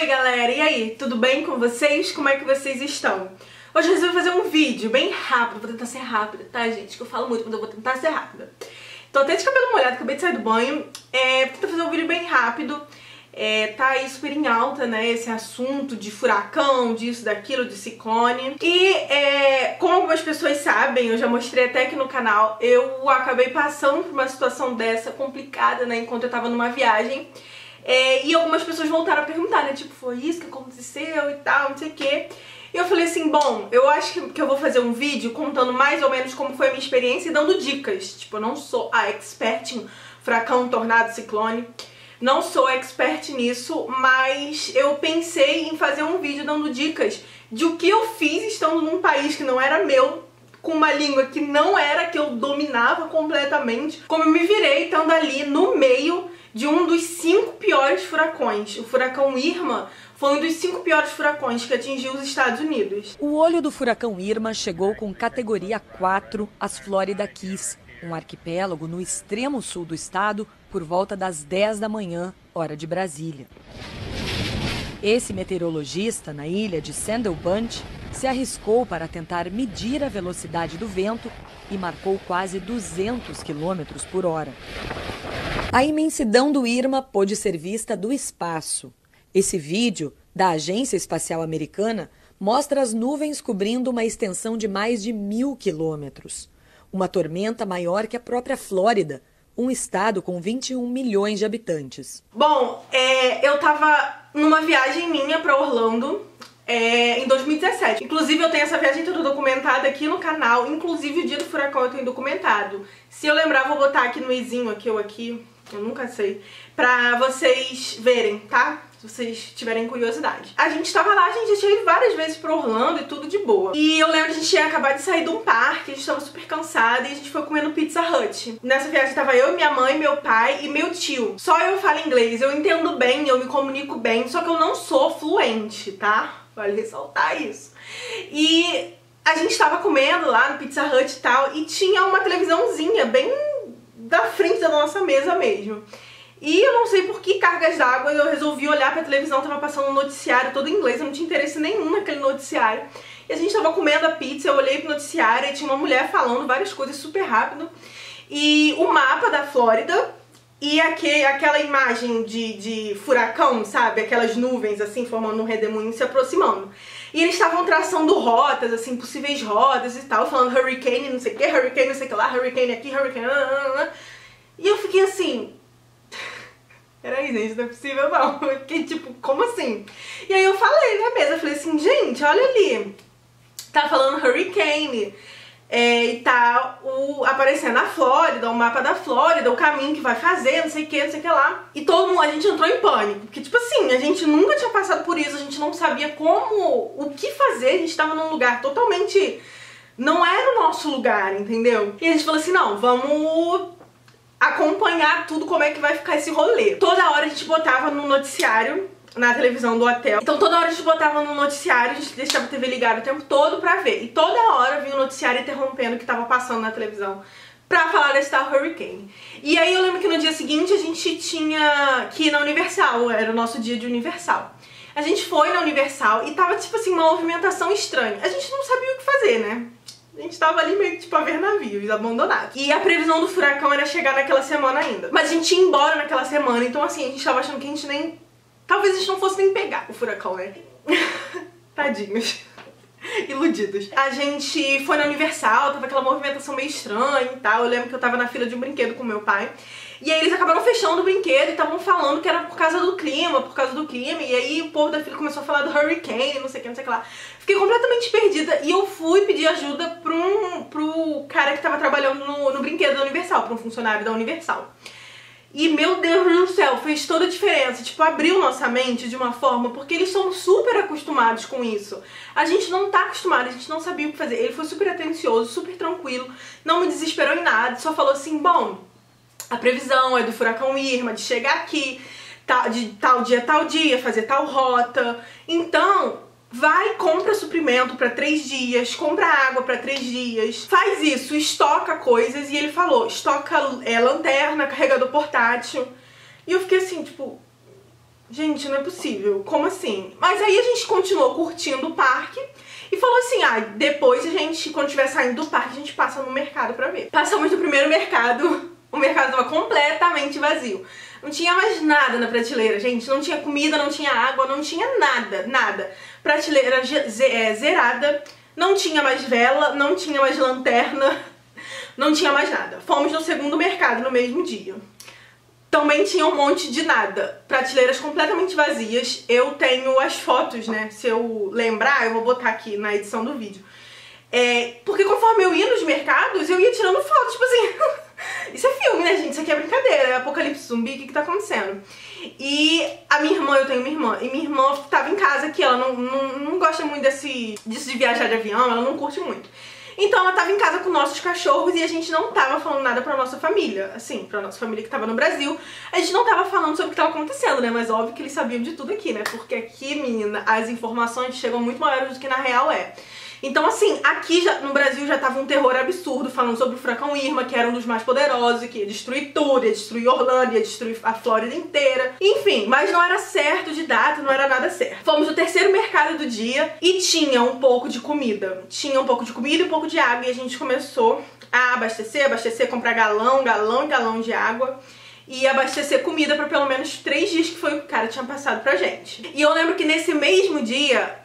Oi galera, e aí? Tudo bem com vocês? Como é que vocês estão? Hoje eu resolvi fazer um vídeo bem rápido, vou tentar ser rápida, tá gente? Que eu falo muito, mas eu vou tentar ser rápida. Tô até de cabelo molhado, acabei de sair do banho, vou tentar fazer um vídeo bem rápido. Tá aí super em alta, né, esse assunto de furacão, disso, daquilo, de ciclone. E como algumas pessoas sabem, eu já mostrei até aqui no canal, eu acabei passando por uma situação dessa complicada, né, enquanto eu tava numa viagem. E algumas pessoas voltaram a perguntar, né, tipo, foi isso que aconteceu e tal, não sei o quê. E eu falei assim, bom, eu acho que eu vou fazer um vídeo contando mais ou menos como foi a minha experiência e dando dicas. Tipo, eu não sou a expert em furacão, tornado, ciclone. Não sou expert nisso, mas eu pensei em fazer um vídeo dando dicas de o que eu fiz estando num país que não era meu, com uma língua que não era que eu dominava completamente, como eu me virei estando ali no meio de um dos 5 piores furacões. O furacão Irma foi um dos 5 piores furacões que atingiu os Estados Unidos. O olho do furacão Irma chegou com categoria 4 às Florida Keys, um arquipélago no extremo sul do estado, por volta das 10 da manhã, hora de Brasília. Esse meteorologista, na ilha de Sandel Bunch, se arriscou para tentar medir a velocidade do vento e marcou quase 200 km por hora. A imensidão do Irma pôde ser vista do espaço. Esse vídeo, da Agência Espacial Americana, mostra as nuvens cobrindo uma extensão de mais de 1000 quilômetros. Uma tormenta maior que a própria Flórida, um estado com 21 milhões de habitantes. Bom, eu tava numa viagem minha pra Orlando em 2017. Inclusive eu tenho essa viagem toda documentada aqui no canal. Inclusive o dia do furacão eu tenho documentado. Se eu lembrar, vou botar aqui no izinho, aqui, eu nunca sei, pra vocês verem, tá? Se vocês tiverem curiosidade. A gente tava lá, a gente já tinha ido várias vezes pra Orlando e tudo de boa. E eu lembro que a gente tinha acabado de sair de um parque, a gente tava super cansada e a gente foi comendo Pizza Hut. Nessa viagem tava eu, minha mãe, meu pai e meu tio. Só eu falo inglês, eu entendo bem, eu me comunico bem, só que eu não sou fluente, tá? Vale ressaltar isso. E a gente tava comendo lá no Pizza Hut e tal, e tinha uma televisãozinha bem da frente da nossa mesa mesmo. E eu não sei por que cargas d'água eu resolvi olhar pra televisão, tava passando um noticiário todo em inglês, eu não tinha interesse nenhum naquele noticiário. E a gente tava comendo a pizza, eu olhei pro noticiário e tinha uma mulher falando várias coisas super rápido. E o mapa da Flórida e aquela imagem de furacão, sabe? Aquelas nuvens assim, formando um redemoinho se aproximando. E eles estavam traçando rotas, assim, possíveis rotas e tal, falando hurricane, não sei o que, hurricane, não sei o que lá, hurricane aqui, hurricane... E eu fiquei assim... Peraí, gente, não é possível não. Eu fiquei tipo, como assim? E aí eu falei na mesa, eu falei assim, gente, olha ali. Tá falando hurricane. E tá aparecendo a Flórida, o mapa da Flórida, o caminho que vai fazer, não sei o que, não sei o que lá. E todo mundo, a gente entrou em pânico. Porque tipo assim, a gente nunca tinha passado por isso, a gente não sabia o que fazer. A gente tava num lugar totalmente... Não era o nosso lugar, entendeu? E a gente falou assim, não, vamos acompanhar tudo, como é que vai ficar esse rolê. Toda hora a gente botava no noticiário, na televisão do hotel. Então toda hora a gente botava no noticiário, a gente deixava a TV ligada o tempo todo pra ver. E toda hora vinha o noticiário interrompendo o que tava passando na televisão pra falar desse tal hurricane. E aí eu lembro que no dia seguinte a gente tinha que ir na Universal, era o nosso dia de Universal. A gente foi na Universal e tava tipo assim, uma movimentação estranha. A gente não sabia o que fazer, né? A gente tava ali meio que tipo a ver navios abandonados. E a previsão do furacão era chegar naquela semana ainda. Mas a gente ia embora naquela semana, então assim, a gente tava achando que a gente nem... Talvez a gente não fosse nem pegar o furacão, né? Tadinhos. Iludidos. A gente foi na Universal, tava aquela movimentação meio estranha e tal. Eu lembro que eu tava na fila de um brinquedo com meu pai. E aí eles acabaram fechando o brinquedo e estavam falando que era por causa do clima, E aí o povo da fila começou a falar do hurricane, não sei o que, não sei o que lá. Fiquei completamente perdida e eu fui pedir ajuda pro cara que tava trabalhando no brinquedo da Universal, pra um funcionário da Universal. E, meu Deus do céu, fez toda a diferença. Tipo, abriu nossa mente de uma forma, porque eles são super acostumados com isso. A gente não tá acostumado, a gente não sabia o que fazer. Ele foi super atencioso, super tranquilo, não me desesperou em nada, só falou assim, bom, a previsão é do furacão Irma, de chegar aqui, de tal dia, fazer tal rota. Então, vai, compra suprimento pra 3 dias, compra água pra 3 dias, faz isso, estoca coisas. E ele falou, estoca lanterna, carregador portátil. E eu fiquei assim, tipo, Gente, não é possível, como assim? Mas aí a gente continuou curtindo o parque e falou assim, depois a gente, quando estiver saindo do parque, a gente passa no mercado pra ver. Passamos no primeiro mercado, o mercado tava completamente vazio. Não tinha mais nada na prateleira, gente, não tinha comida, não tinha água, não tinha nada, nada. Prateleira zerada, não tinha mais vela, não tinha mais lanterna, não tinha mais nada. Fomos no segundo mercado no mesmo dia. Também tinha um monte de nada, prateleiras completamente vazias. Eu tenho as fotos, né, se eu lembrar, eu vou botar aqui na edição do vídeo. Porque conforme eu ia nos mercados, eu ia tirando fotos, tipo assim... Isso é filme, né, gente? Isso aqui é brincadeira, é apocalipse zumbi, o que tá acontecendo? E a minha irmã, eu tenho uma irmã, e minha irmã tava em casa, que ela não gosta muito disso de viajar de avião, ela não curte muito. Então ela tava em casa com nossos cachorros e a gente não tava falando nada pra nossa família. Assim, pra nossa família que tava no Brasil, a gente não tava falando sobre o que tava acontecendo, né? Mas óbvio que eles sabiam de tudo aqui, né? Porque aqui, menina, as informações chegam muito maiores do que na real é. Então assim, aqui no Brasil já tava um terror absurdo falando sobre o furacão Irma, que era um dos mais poderosos, que ia destruir tudo, ia destruir Orlando, ia destruir a Flórida inteira. Enfim, mas não era certo de data, não era nada certo. Fomos no terceiro mercado do dia e tinha um pouco de comida. Tinha um pouco de comida e um pouco de água e a gente começou a abastecer, comprar galão e galão de água. E abastecer comida pra pelo menos 3 dias, que foi o que o cara tinha passado pra gente. E eu lembro que nesse mesmo dia,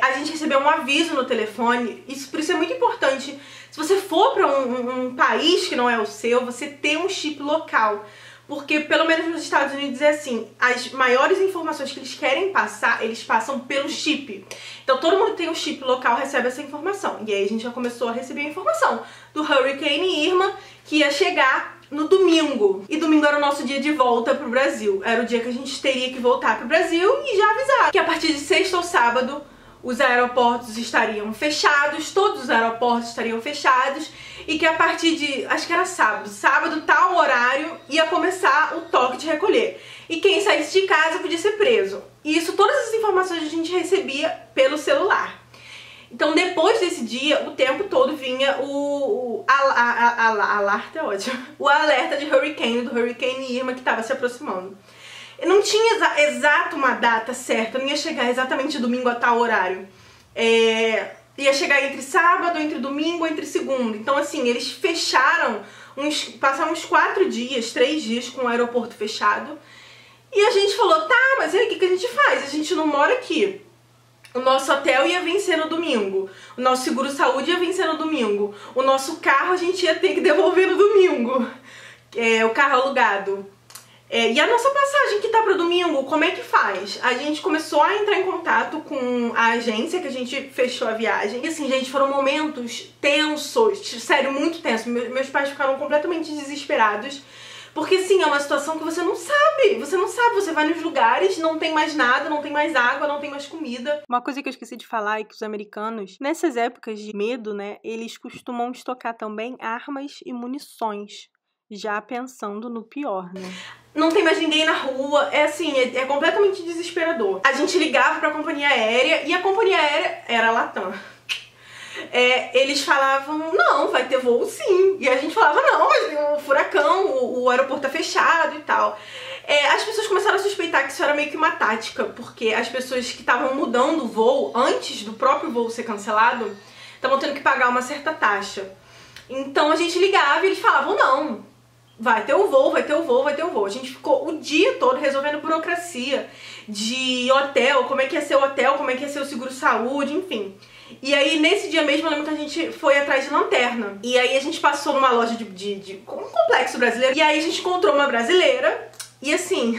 a gente recebeu um aviso no telefone. Por isso é muito importante, se você for pra um país que não é o seu, você ter um chip local. Porque pelo menos nos Estados Unidos é assim, as maiores informações que eles querem passar, eles passam pelo chip. Então todo mundo que tem um chip local recebe essa informação. E aí a gente já começou a receber a informação do Hurricane Irma, que ia chegar no domingo. E domingo era o nosso dia de volta pro Brasil. Era o dia que a gente teria que voltar pro Brasil e já avisar que a partir de sexta ou sábado os aeroportos estariam fechados, todos os aeroportos estariam fechados e que a partir de, acho que era sábado tal horário ia começar o toque de recolher. E quem saísse de casa podia ser preso. E isso, todas as informações a gente recebia pelo celular. Então depois desse dia, o tempo todo vinha alerta é ótimo. O alerta de Hurricane, do Hurricane Irma que estava se aproximando. Não tinha exato uma data certa, não ia chegar exatamente domingo a tal horário. Ia chegar entre sábado, entre domingo, entre segunda. Então assim, eles fecharam, passaram uns 4 dias, 3 dias com o aeroporto fechado. E a gente falou, tá, mas aí o que a gente faz? A gente não mora aqui. O nosso hotel ia vencer no domingo, o nosso seguro-saúde ia vencer no domingo, o nosso carro a gente ia ter que devolver no domingo, o carro alugado. E a nossa passagem que tá pro domingo, como é que faz? A gente começou a entrar em contato com a agência que a gente fechou a viagem. E assim, gente, foram momentos tensos, sério, muito tensos. Meus pais ficaram completamente desesperados. Porque sim, é uma situação que você não sabe, você vai nos lugares, não tem mais nada, não tem mais água, não tem mais comida. Uma coisa que eu esqueci de falar é que os americanos, nessas épocas de medo, né, eles costumam estocar também armas e munições, já pensando no pior, né. Não tem mais ninguém na rua, é completamente desesperador. A gente ligava pra companhia aérea e a companhia aérea era a Latam. Eles falavam, não, vai ter voo sim. E a gente falava, não, mas tem um furacão, o aeroporto tá fechado e tal. As pessoas começaram a suspeitar que isso era meio que uma tática, porque as pessoas que estavam mudando o voo, antes do próprio voo ser cancelado, estavam tendo que pagar uma certa taxa. Então a gente ligava e eles falavam, não, vai ter o voo, vai ter o voo, vai ter o voo. A gente ficou o dia todo resolvendo burocracia de hotel, como é que ia ser o hotel, como é que ia ser o seguro-saúde, enfim. E aí, nesse dia mesmo, eu lembro que a gente foi atrás de lanterna. E aí a gente passou numa loja um complexo brasileiro. E aí a gente encontrou uma brasileira. E assim,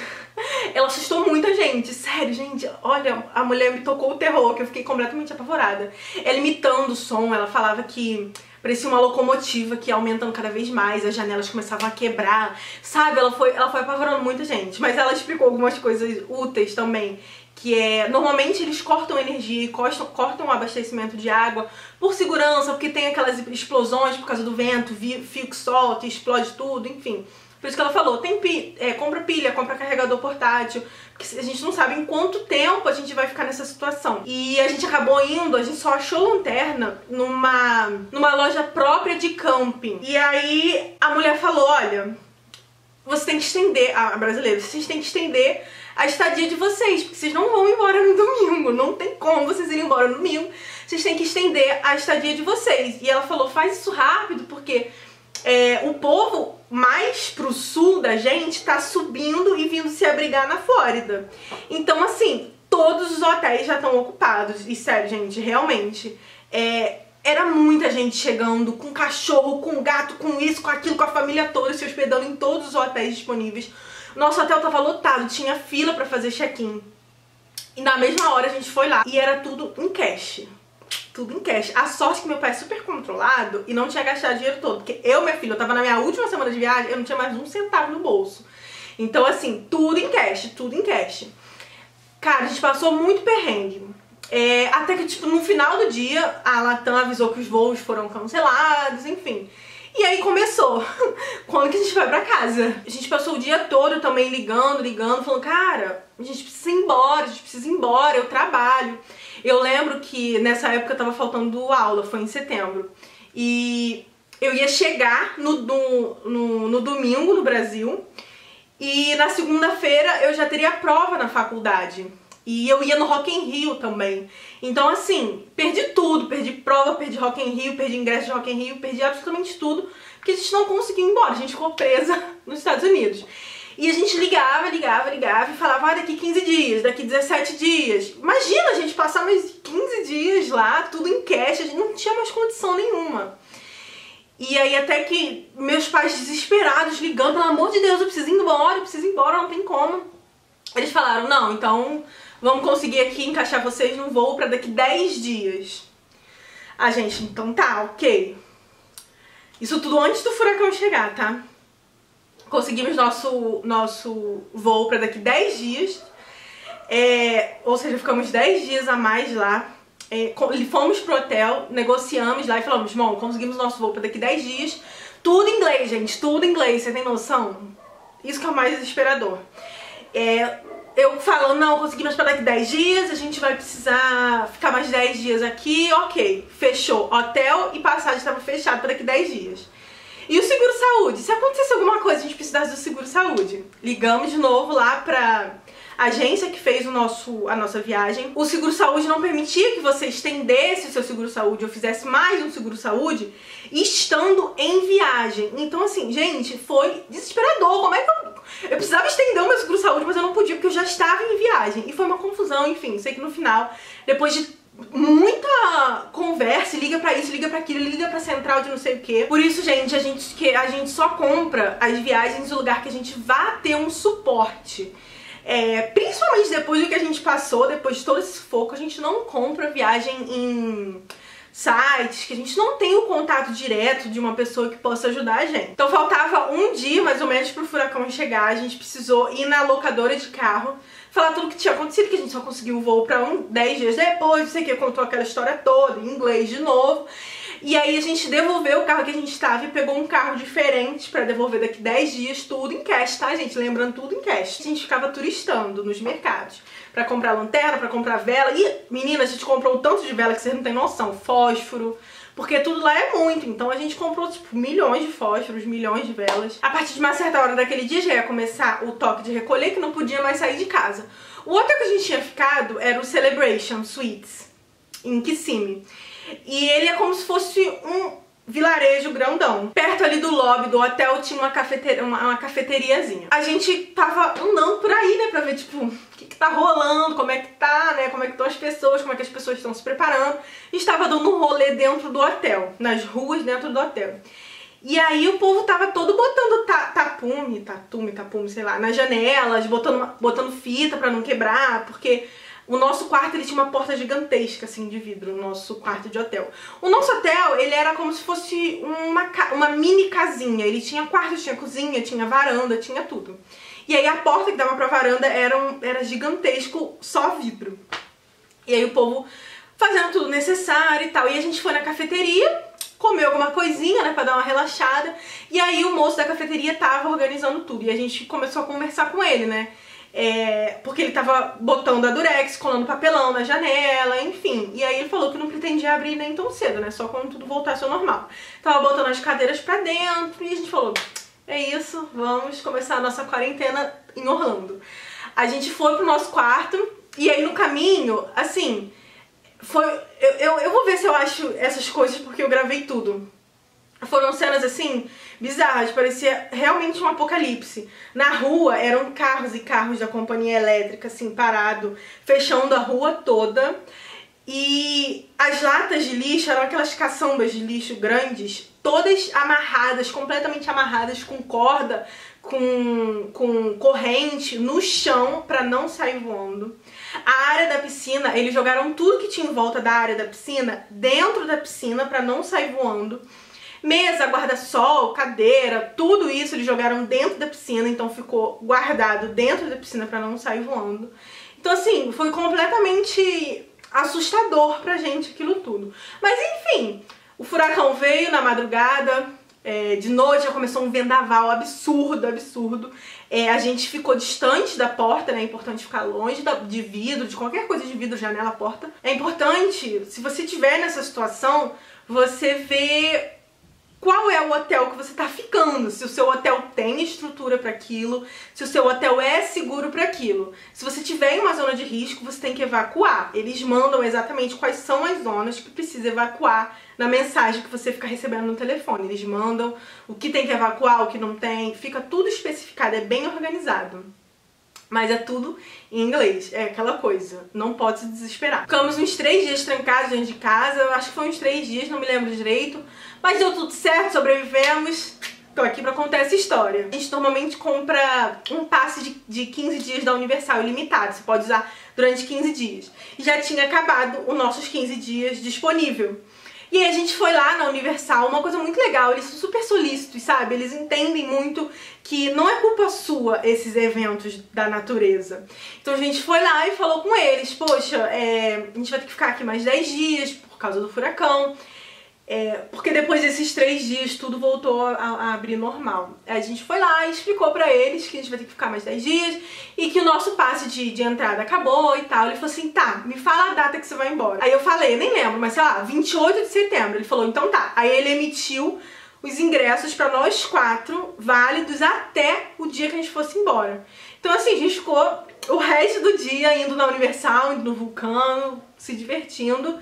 ela assustou muita gente. Sério, gente, olha, a mulher me tocou o terror, que eu fiquei completamente apavorada. Ela imitando o som, ela falava que parecia uma locomotiva que ia aumentando cada vez mais, as janelas começavam a quebrar, sabe? Ela foi apavorando muita gente. Mas ela explicou algumas coisas úteis também. Que normalmente eles cortam energia e cortam o abastecimento de água por segurança, porque tem aquelas explosões por causa do vento, fio que solta, explode tudo, enfim. Por isso que ela falou, compra pilha, compra carregador portátil, porque a gente não sabe em quanto tempo a gente vai ficar nessa situação. E a gente acabou indo, a gente só achou lanterna numa loja própria de camping. E aí a mulher falou, olha, você tem que estender, a brasileira, vocês têm que estender a estadia de vocês, porque vocês não vão embora no domingo, não tem como vocês irem embora no domingo, vocês têm que estender a estadia de vocês. E ela falou, faz isso rápido, porque o povo mais pro sul da gente tá subindo e vindo se abrigar na Flórida. Então, assim, todos os hotéis já estão ocupados. E sério, gente, realmente, era muita gente chegando com cachorro, com gato, com isso, com aquilo, com a família toda, se hospedando em todos os hotéis disponíveis. Nosso hotel tava lotado, tinha fila pra fazer check-in. E na mesma hora a gente foi lá e era tudo em cash. Tudo em cash. A sorte que meu pai é super controlado e não tinha gastado dinheiro todo. Porque minha filha, eu tava na minha última semana de viagem, eu não tinha mais um centavo no bolso. Então, assim, tudo em cash, tudo em cash. Cara, a gente passou muito perrengue. Até que, tipo, no final do dia, a Latam avisou que os voos foram cancelados, enfim. E aí começou. Quando que a gente vai pra casa? A gente passou o dia todo também ligando, falando, cara, a gente precisa ir embora, eu trabalho. Eu lembro que nessa época tava faltando aula, foi em setembro. E eu ia chegar no domingo no Brasil. E na segunda-feira eu já teria prova na faculdade. E eu ia no Rock in Rio também. Então, assim, perdi tudo. Perdi prova, perdi Rock in Rio, perdi ingresso de Rock in Rio, perdi absolutamente tudo. Porque a gente não conseguiu ir embora. A gente ficou presa nos Estados Unidos. E a gente ligava e falava, daqui 15 dias, daqui 17 dias. Imagina a gente passar mais 15 dias lá, tudo em cash. A gente não tinha mais condição nenhuma. E aí até que meus pais desesperados ligando, pelo amor de Deus, eu preciso ir embora, não tem como. Eles falaram, não, então vamos conseguir aqui encaixar vocês no voo pra daqui 10 dias. Ah, gente, então tá, ok. Isso tudo antes do furacão chegar, tá? Conseguimos nosso voo pra daqui 10 dias. Ou seja, ficamos 10 dias a mais lá. Fomos pro hotel, negociamos lá e falamos, bom, conseguimos nosso voo pra daqui 10 dias. Tudo em inglês, gente, tudo em inglês, você tem noção? Isso que é o mais desesperador. Eu falando, não, conseguimos pra daqui 10 dias, a gente vai precisar ficar mais 10 dias aqui, ok. Fechou, hotel e passagem estava fechado pra daqui 10 dias. E o seguro-saúde? Se acontecesse alguma coisa, a gente precisasse do seguro-saúde. Ligamos de novo lá pra agência que fez a nossa viagem. O seguro-saúde não permitia que você estendesse o seu seguro-saúde ou fizesse mais um seguro-saúde estando em viagem. Então, assim, gente, foi desesperador. Como é que eu precisava estender o meu seguro-saúde, mas eu não podia porque eu já estava em viagem. E foi uma confusão, enfim. Sei que no final, depois de muita conversa, liga pra isso, liga pra aquilo, liga pra central de não sei o que. Por isso, gente, a gente só compra as viagens no lugar que a gente vá ter um suporte. Principalmente depois do que a gente passou, depois de todo esse sufoco, a gente não compra viagem em sites que a gente não tem o contato direto de uma pessoa que possa ajudar a gente. Então faltava um dia mais ou menos pro furacão chegar, a gente precisou ir na locadora de carro, falar tudo o que tinha acontecido, que a gente só conseguiu o voo pra 10 dias depois, não sei o que, contou aquela história toda, em inglês de novo. E aí a gente devolveu o carro que a gente estava e pegou um carro diferente pra devolver daqui 10 dias, tudo em cash, tá, gente? Lembrando, tudo em cash. A gente ficava turistando nos mercados pra comprar lanterna, pra comprar vela. E, menina, a gente comprou um tanto de vela que vocês não têm noção. Fósforo, porque tudo lá é muito. Então a gente comprou, tipo, milhões de fósforos, milhões de velas. A partir de uma certa hora daquele dia já ia começar o toque de recolher, que não podia mais sair de casa. O hotel que a gente tinha ficado era o Celebration Suites, em Kissimmee. E ele é como se fosse um vilarejo grandão. Perto ali do lobby do hotel tinha uma cafeteriazinha. A gente tava andando por aí, né, pra ver, tipo, o que tá rolando, como é que tá, né, como é que estão as pessoas, como é que as pessoas estão se preparando. E estava dando um rolê dentro do hotel, nas ruas dentro do hotel. E aí o povo tava todo botando tapume, sei lá, nas janelas, botando fita pra não quebrar, porque o nosso quarto, ele tinha uma porta gigantesca, assim, de vidro, o nosso quarto de hotel. O nosso hotel, ele era como se fosse uma mini casinha. Ele tinha quarto, tinha cozinha, tinha varanda, tinha tudo. E aí a porta que dava pra varanda era gigantesco, só vidro. E aí o povo fazendo tudo necessário e tal. E a gente foi na cafeteria, comeu alguma coisinha, né, pra dar uma relaxada. E aí o moço da cafeteria tava organizando tudo. E a gente começou a conversar com ele, né. Porque ele tava botando a durex, colando papelão na janela, enfim. E aí ele falou que não pretendia abrir nem tão cedo, né, só quando tudo voltasse ao normal. Tava botando as cadeiras pra dentro e a gente falou, é isso, vamos começar a nossa quarentena em Orlando. A gente foi pro nosso quarto e aí no caminho, assim, eu vou ver se eu acho essas coisas porque eu gravei tudo. Foram cenas assim, bizarras, parecia realmente um apocalipse. Na rua eram carros e carros da companhia elétrica, assim, parado, fechando a rua toda. E as latas de lixo eram aquelas caçambas de lixo grandes, todas amarradas, completamente amarradas com corda, com corrente no chão pra não sair voando. A área da piscina, eles jogaram tudo que tinha em volta da área da piscina dentro da piscina pra não sair voando. Mesa, guarda-sol, cadeira, tudo isso eles jogaram dentro da piscina, então ficou guardado dentro da piscina pra não sair voando. Então assim, foi completamente assustador pra gente aquilo tudo. Mas enfim, o furacão veio na madrugada, de noite já começou um vendaval absurdo, absurdo. A gente ficou distante da porta, né? É importante ficar longe de vidro, de qualquer coisa de vidro, janela, porta. É importante, se você estiver nessa situação, você ver qual é o hotel que você tá ficando, se o seu hotel tem estrutura para aquilo, se o seu hotel é seguro para aquilo. Se você tiver em uma zona de risco, você tem que evacuar. Eles mandam exatamente quais são as zonas que precisa evacuar na mensagem que você fica recebendo no telefone. Eles mandam o que tem que evacuar, o que não tem, fica tudo especificado, é bem organizado. Mas é tudo em inglês, é aquela coisa, não pode se desesperar. Ficamos uns 3 dias trancados dentro de casa, eu acho que foi uns 3 dias, não me lembro direito. Mas deu tudo certo, sobrevivemos. Tô aqui pra contar essa história. A gente normalmente compra um passe de 15 dias da Universal ilimitado, você pode usar durante 15 dias. E já tinha acabado os nossos 15 dias disponível. E aí a gente foi lá na Universal, uma coisa muito legal, eles são super solícitos, sabe? Eles entendem muito que não é culpa sua esses eventos da natureza. Então a gente foi lá e falou com eles, poxa, a gente vai ter que ficar aqui mais 10 dias por causa do furacão. Porque depois desses 3 dias tudo voltou a abrir normal. A gente foi lá e explicou pra eles que a gente vai ter que ficar mais 10 dias e que o nosso passe de entrada acabou e tal. Ele falou assim, tá, me fala a data que você vai embora. Aí eu falei, eu nem lembro, mas sei lá, 28 de setembro. Ele falou, então tá. Aí ele emitiu os ingressos pra nós 4, válidos até o dia que a gente fosse embora. Então assim, a gente ficou o resto do dia indo na Universal, indo no Vulcano, se divertindo.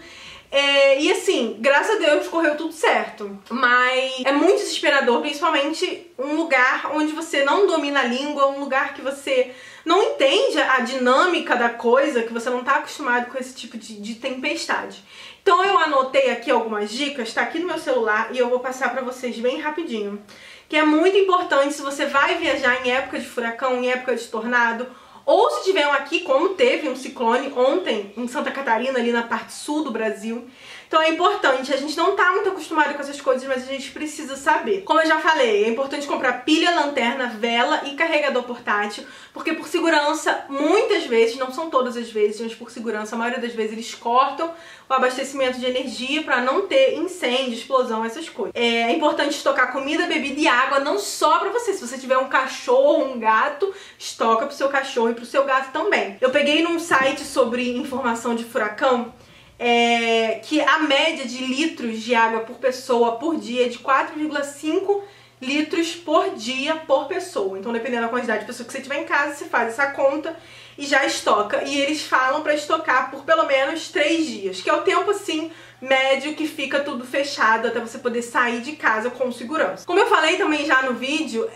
E assim, graças a Deus correu tudo certo. Mas é muito desesperador, principalmente um lugar onde você não domina a língua, um lugar que você não entende a dinâmica da coisa, que você não tá acostumado com esse tipo de tempestade. Então eu anotei aqui algumas dicas, tá aqui no meu celular e eu vou passar pra vocês bem rapidinho. Que é muito importante se você vai viajar em época de furacão, em época de tornado, ou se tiver um aqui, como teve um ciclone ontem em Santa Catarina, ali na parte sul do Brasil. Então é importante, a gente não tá muito acostumado com essas coisas, mas a gente precisa saber. Como eu já falei, é importante comprar pilha, lanterna, vela e carregador portátil, porque por segurança, muitas vezes, não são todas as vezes, mas por segurança, a maioria das vezes eles cortam o abastecimento de energia para não ter incêndio, explosão, essas coisas. É importante estocar comida, bebida e água, não só pra você. Se você tiver um cachorro, um gato, estoca pro seu cachorro e pro seu gato também. Eu peguei num site sobre informação de furacão, que a média de litros de água por pessoa por dia é de 4,5 litros por dia por pessoa. Então, dependendo da quantidade de pessoas que você tiver em casa, você faz essa conta e já estoca. E eles falam para estocar por pelo menos 3 dias, que é o tempo, assim, médio que fica tudo fechado até você poder sair de casa com segurança. Como eu falei também já no vídeo,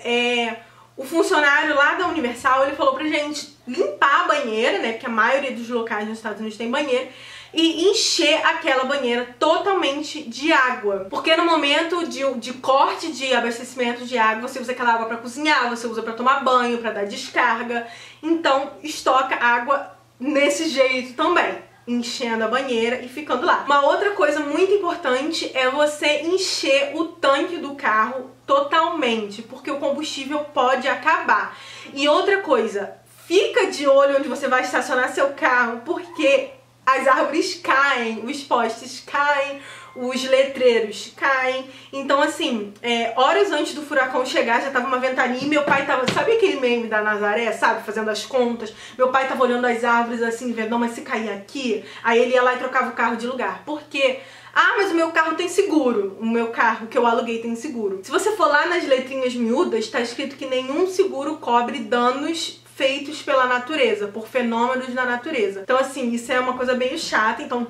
o funcionário lá da Universal, ele falou pra gente limpar a banheira, né, porque a maioria dos locais nos Estados Unidos tem banheira, e encher aquela banheira totalmente de água. Porque no momento de corte de abastecimento de água, você usa aquela água para cozinhar, você usa para tomar banho, para dar descarga. Então, estoca água nesse jeito também, enchendo a banheira e ficando lá. Uma outra coisa muito importante é você encher o tanque do carro totalmente, porque o combustível pode acabar. E outra coisa, fica de olho onde você vai estacionar seu carro, porque as árvores caem, os postes caem, os letreiros caem. Então assim, horas antes do furacão chegar já tava uma ventania e meu pai tava, sabe aquele meme da Nazaré, sabe, fazendo as contas? Meu pai tava olhando as árvores assim, vendo, não, mas se cair aqui, aí ele ia lá e trocava o carro de lugar. Por quê? Ah, mas o meu carro tem seguro. O meu carro que eu aluguei tem seguro. Se você for lá nas letrinhas miúdas, tá escrito que nenhum seguro cobre danos feitos pela natureza, por fenômenos da natureza. Então assim, isso é uma coisa bem chata, então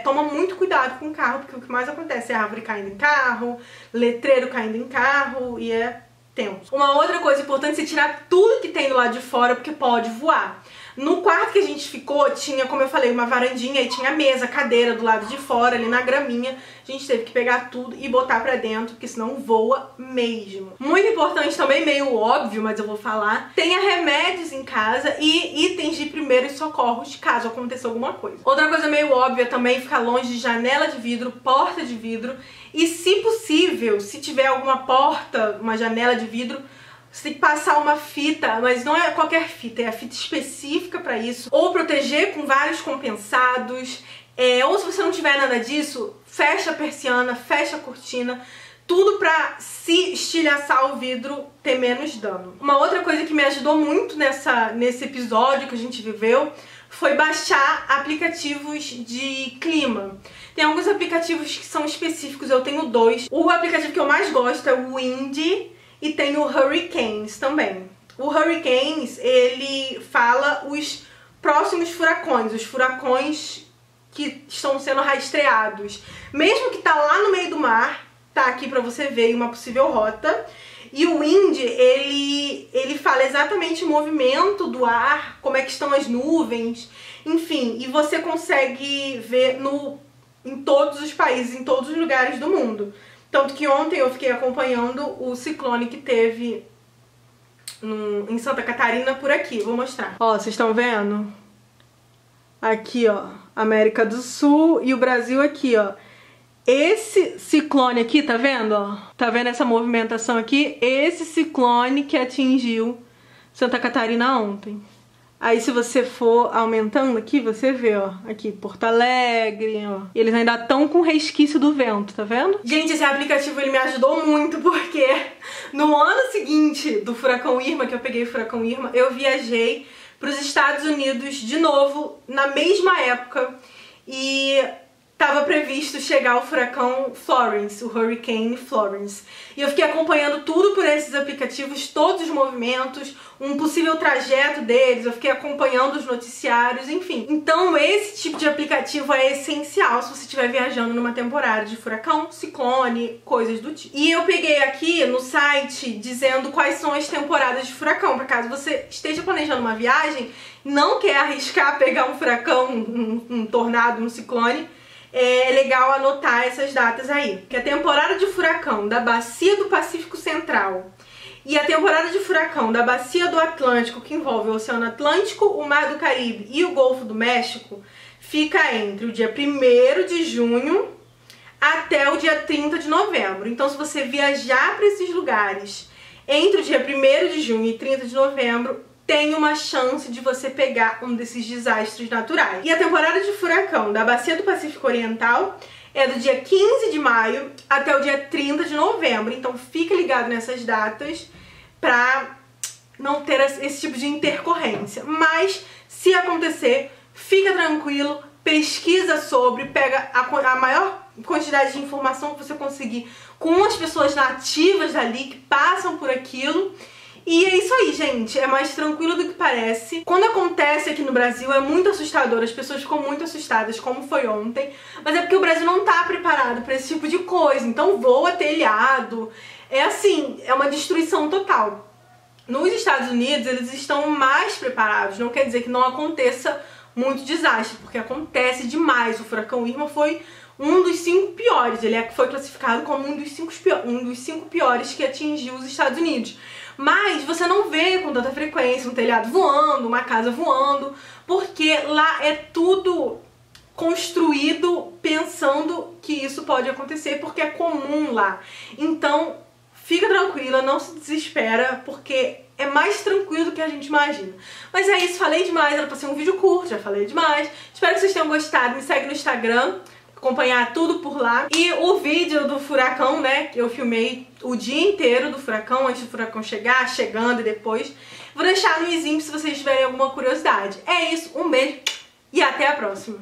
toma muito cuidado com o carro, porque o que mais acontece é árvore caindo em carro, letreiro caindo em carro, e é tenso. Uma outra coisa importante é você tirar tudo que tem do lado de fora, porque pode voar. No quarto que a gente ficou, tinha, como eu falei, uma varandinha e tinha mesa, cadeira do lado de fora, ali na graminha. A gente teve que pegar tudo e botar pra dentro, porque senão voa mesmo. Muito importante também, meio óbvio, mas eu vou falar, tenha remédios em casa e itens de primeiros socorros, caso aconteça alguma coisa. Outra coisa meio óbvia também, ficar longe de janela de vidro, porta de vidro. E se possível, se tiver alguma porta, uma janela de vidro, você tem que passar uma fita, mas não é qualquer fita, é a fita específica para isso. Ou proteger com vários compensados. Ou se você não tiver nada disso, fecha a persiana, fecha a cortina. Tudo pra, se estilhaçar o vidro, ter menos dano. Uma outra coisa que me ajudou muito nesse episódio que a gente viveu foi baixar aplicativos de clima. Tem alguns aplicativos que são específicos, eu tenho 2. O aplicativo que eu mais gosto é o Windy e tem o Hurricanes também. O Hurricanes, ele fala os próximos furacões, os furacões que estão sendo rastreados. Mesmo que tá lá no meio do mar, tá aqui pra você ver uma possível rota. E o Windy, ele fala exatamente o movimento do ar, como é que estão as nuvens, enfim. E você consegue ver em todos os países, em todos os lugares do mundo. Tanto que ontem eu fiquei acompanhando o ciclone que teve em Santa Catarina por aqui. Vou mostrar. Ó, vocês estão vendo? Aqui, ó, América do Sul e o Brasil aqui, ó. Esse ciclone aqui, tá vendo, ó? Tá vendo essa movimentação aqui? Esse ciclone que atingiu Santa Catarina ontem. Aí se você for aumentando aqui, você vê, ó, aqui Porto Alegre, ó. Eles ainda estão com resquício do vento, tá vendo? Gente, esse aplicativo ele me ajudou muito porque no ano seguinte do furacão Irma, que eu peguei o furacão Irma, eu viajei para os Estados Unidos de novo na mesma época e tava previsto chegar o furacão Florence, o Hurricane Florence. E eu fiquei acompanhando tudo por esses aplicativos, todos os movimentos, um possível trajeto deles, eu fiquei acompanhando os noticiários, enfim. Então esse tipo de aplicativo é essencial se você estiver viajando numa temporada de furacão, ciclone, coisas do tipo. E eu peguei aqui no site dizendo quais são as temporadas de furacão, para caso você esteja planejando uma viagem, não quer arriscar pegar um furacão, um tornado, um ciclone, é legal anotar essas datas aí. Que a temporada de furacão da Bacia do Pacífico Central e a temporada de furacão da Bacia do Atlântico, que envolve o Oceano Atlântico, o Mar do Caribe e o Golfo do México, fica entre o dia 1º de junho até o dia 30 de novembro. Então se você viajar para esses lugares entre o dia 1º de junho e 30 de novembro, tem uma chance de você pegar um desses desastres naturais. E a temporada de furacão da Bacia do Pacífico Oriental é do dia 15 de maio até o dia 30 de novembro. Então fique ligado nessas datas pra não ter esse tipo de intercorrência. Mas se acontecer, fica tranquilo, pesquisa sobre, pega a maior quantidade de informação que você conseguir com as pessoas nativas dali que passam por aquilo. E é isso aí, gente, é mais tranquilo do que parece. Quando acontece aqui no Brasil é muito assustador, as pessoas ficam muito assustadas, como foi ontem. Mas é porque o Brasil não tá preparado pra esse tipo de coisa, então voa telhado. É assim, é uma destruição total. Nos Estados Unidos eles estão mais preparados, não quer dizer que não aconteça muito desastre, porque acontece demais. O furacão Irma foi um dos 5 piores, ele foi classificado como um dos 5 piores que atingiu os Estados Unidos. Mas você não vê com tanta frequência um telhado voando, uma casa voando, porque lá é tudo construído pensando que isso pode acontecer, porque é comum lá. Então, fica tranquila, não se desespera, porque é mais tranquilo do que a gente imagina. Mas é isso, falei demais, era pra ser um vídeo curto, já falei demais. Espero que vocês tenham gostado, me segue no Instagram, acompanhar tudo por lá. E o vídeo do furacão, né, que eu filmei o dia inteiro do furacão, antes do furacão chegar, chegando e depois. Vou deixar no izinho se vocês tiverem alguma curiosidade. É isso, um beijo e até a próxima.